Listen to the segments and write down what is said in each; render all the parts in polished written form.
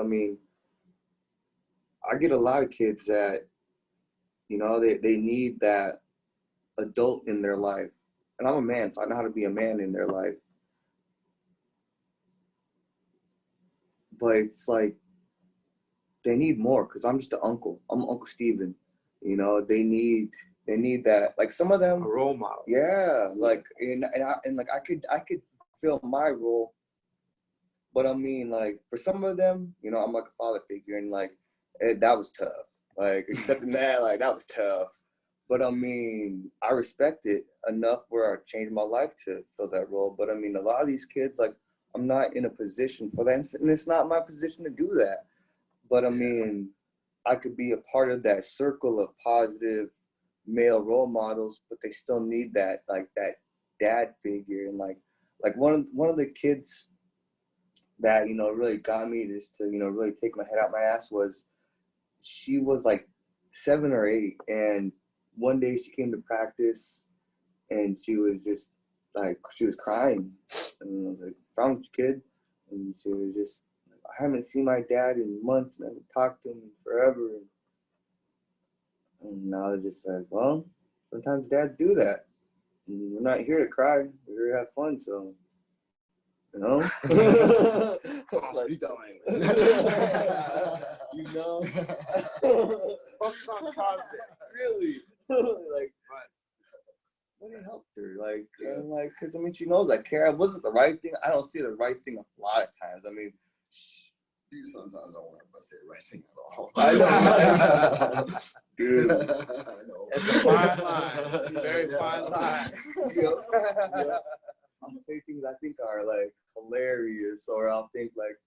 mean, I get a lot of kids that, you know, they need that adult in their life. And I'm a man, so I know how to be a man in their life. But it's like, they need more, because I'm just an uncle. I'm Uncle Steven. You know, they need that. Like some of them, a role model. Yeah, like and like I could fulfill my role, but I mean, like for some of them, you know, I'm like a father figure, and like that was tough. Like accepting that, like that was tough. But I mean, I respect it enough where I changed my life to fill that role. But I mean, a lot of these kids, like I'm not in a position for that, and it's not my position to do that. But I mean, I could be a part of that circle of positive male role models, but they still need that, like that dad figure. And like one of the kids that, you know, really got me just to, you know, really take my head out my ass was, she was like 7 or 8, and one day she came to practice and she was just like, she was crying, and I was like, "What's wrong with you, kid?" And she was just, "I haven't seen my dad in months, and I haven't talked to him in forever." And I was just like, well, sometimes dads do that. And we're not here to cry. We're here to have fun, so, you know? Like, you know? Focus on positive. Really? Like, but it helped her. Like, and like, because, I mean, she knows I care. It wasn't the right thing. I don't see the right thing a lot of times. I mean, you sometimes don't want to say the right thing at all. I know. Dude. I know. It's a fine line. It's a very fine line. Yeah. I'll say things I think are like hilarious, or I'll think like,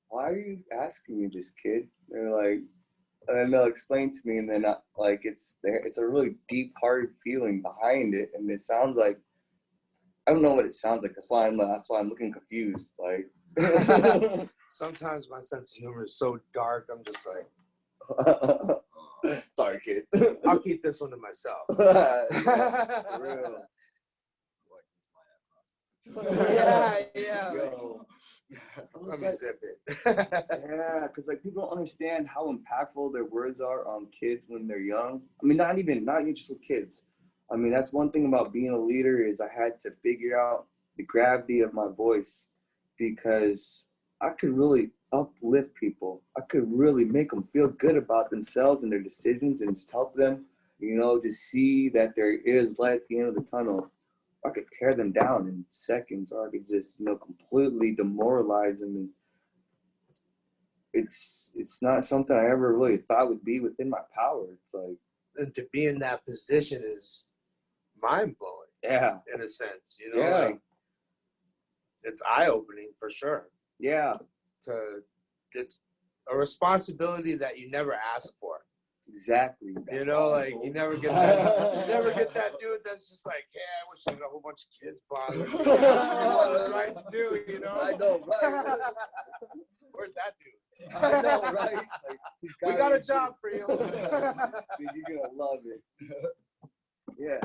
"Why are you asking me this, kid?" They're like, and then they'll explain to me, and then like it's a really deep-hearted feeling behind it, and it sounds like, I don't know what it sounds like. That's why I'm looking confused. Like, Sometimes my sense of humor is so dark. I'm just like, sorry, kid. I'll keep this one to myself. Yeah, for real. Yeah. Yo. Let me zip it. Yeah, because like people don't understand how impactful their words are on kids when they're young. I mean, not even just with kids. I mean, that's one thing about being a leader, is I had to figure out the gravity of my voice, because I could really uplift people. I could really make them feel good about themselves and their decisions, and just help them, you know, to see that there is light at the end of the tunnel. I could tear them down in seconds, or I could just, you know, completely demoralize them. And it's not something I ever really thought would be within my power. It's like, And to be in that position is mind-blowing. Yeah. In a sense, you know, Yeah. like, it's eye-opening for sure. Yeah. It's a responsibility that you never ask for. Exactly. You know, like you never get that dude that's just like, yeah, I wish I had a whole bunch of kids bothering me. What was right to do, you know? I know, right? Where's that dude? I know, right? Like, we got a job for you. Dude, you're gonna love it. Yeah.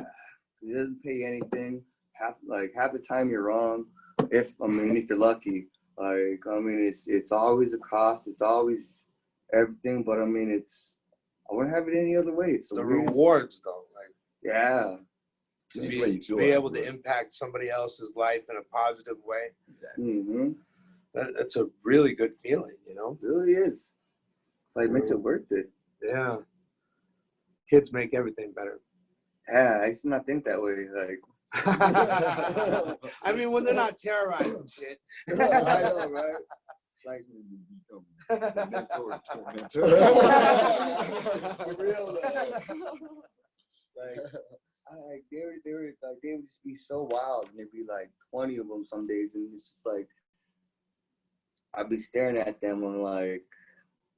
It doesn't pay anything. Half the time you're wrong. If you're lucky. Like, I mean, it's always a cost. It's always everything. But I mean, I wouldn't have it any other way. It's the rewards, though. Like, yeah. To be able to impact somebody else's life in a positive way. Exactly. Mm-hmm. That's a really good feeling, you know? It really is. It's like, makes it worth it. Yeah. Kids make everything better. Yeah, I used to not think that way. Like, I mean, when they're not terrorizing shit. I know, right? Like, mentor, tormentor. For real, though. Like, they would just be so wild, and there'd be like 20 of them some days, and it's just like, I'd be staring at them, and I'm like,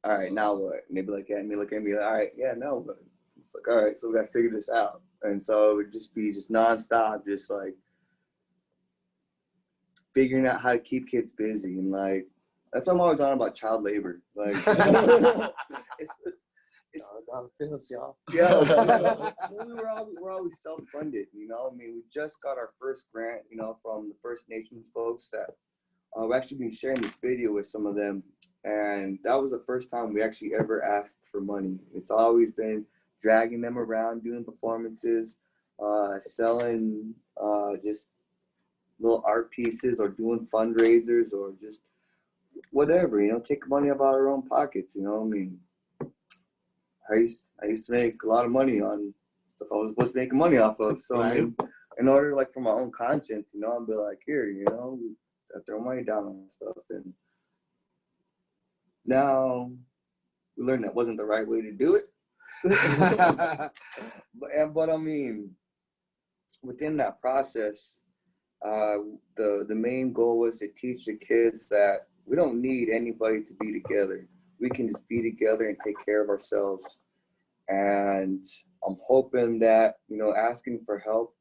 all right, now what? And they'd be like, at me, look at me, like, all right, yeah, now what? It's like, all right, so we gotta figure this out. And so it would just be nonstop, just like figuring out how to keep kids busy. And like, that's what I'm always on about child labor. Like, it's y'all. Yeah, we're always self-funded, you know. I mean, we just got our first grant, you know, from the First Nations folks that we've actually been sharing this video with some of them, and that was the first time we actually ever asked for money. It's always been dragging them around, doing performances, selling just little art pieces, or doing fundraisers, or just whatever, take money out of our own pockets. I mean, I used to make a lot of money on stuff I was supposed to make money off of. So I mean, in order, like, for my own conscience, I'd be like, here, I throw money down on stuff. And now we learned that wasn't the right way to do it. but I mean, within that process, the main goal was to teach the kids that we don't need anybody to be together. We can just be together and take care of ourselves. And I'm hoping that, asking for help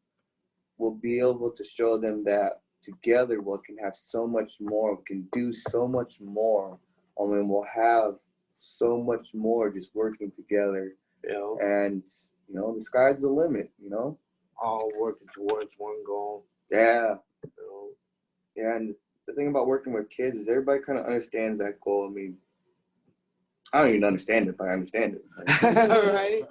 will be able to show them that together we can have so much more, we can do so much more. I mean, we'll have so much more just working together. And, the sky's the limit, All working towards one goal. Yeah. And the thing about working with kids is everybody kind of understands that goal. I mean, I don't even understand it, but I understand it. Right?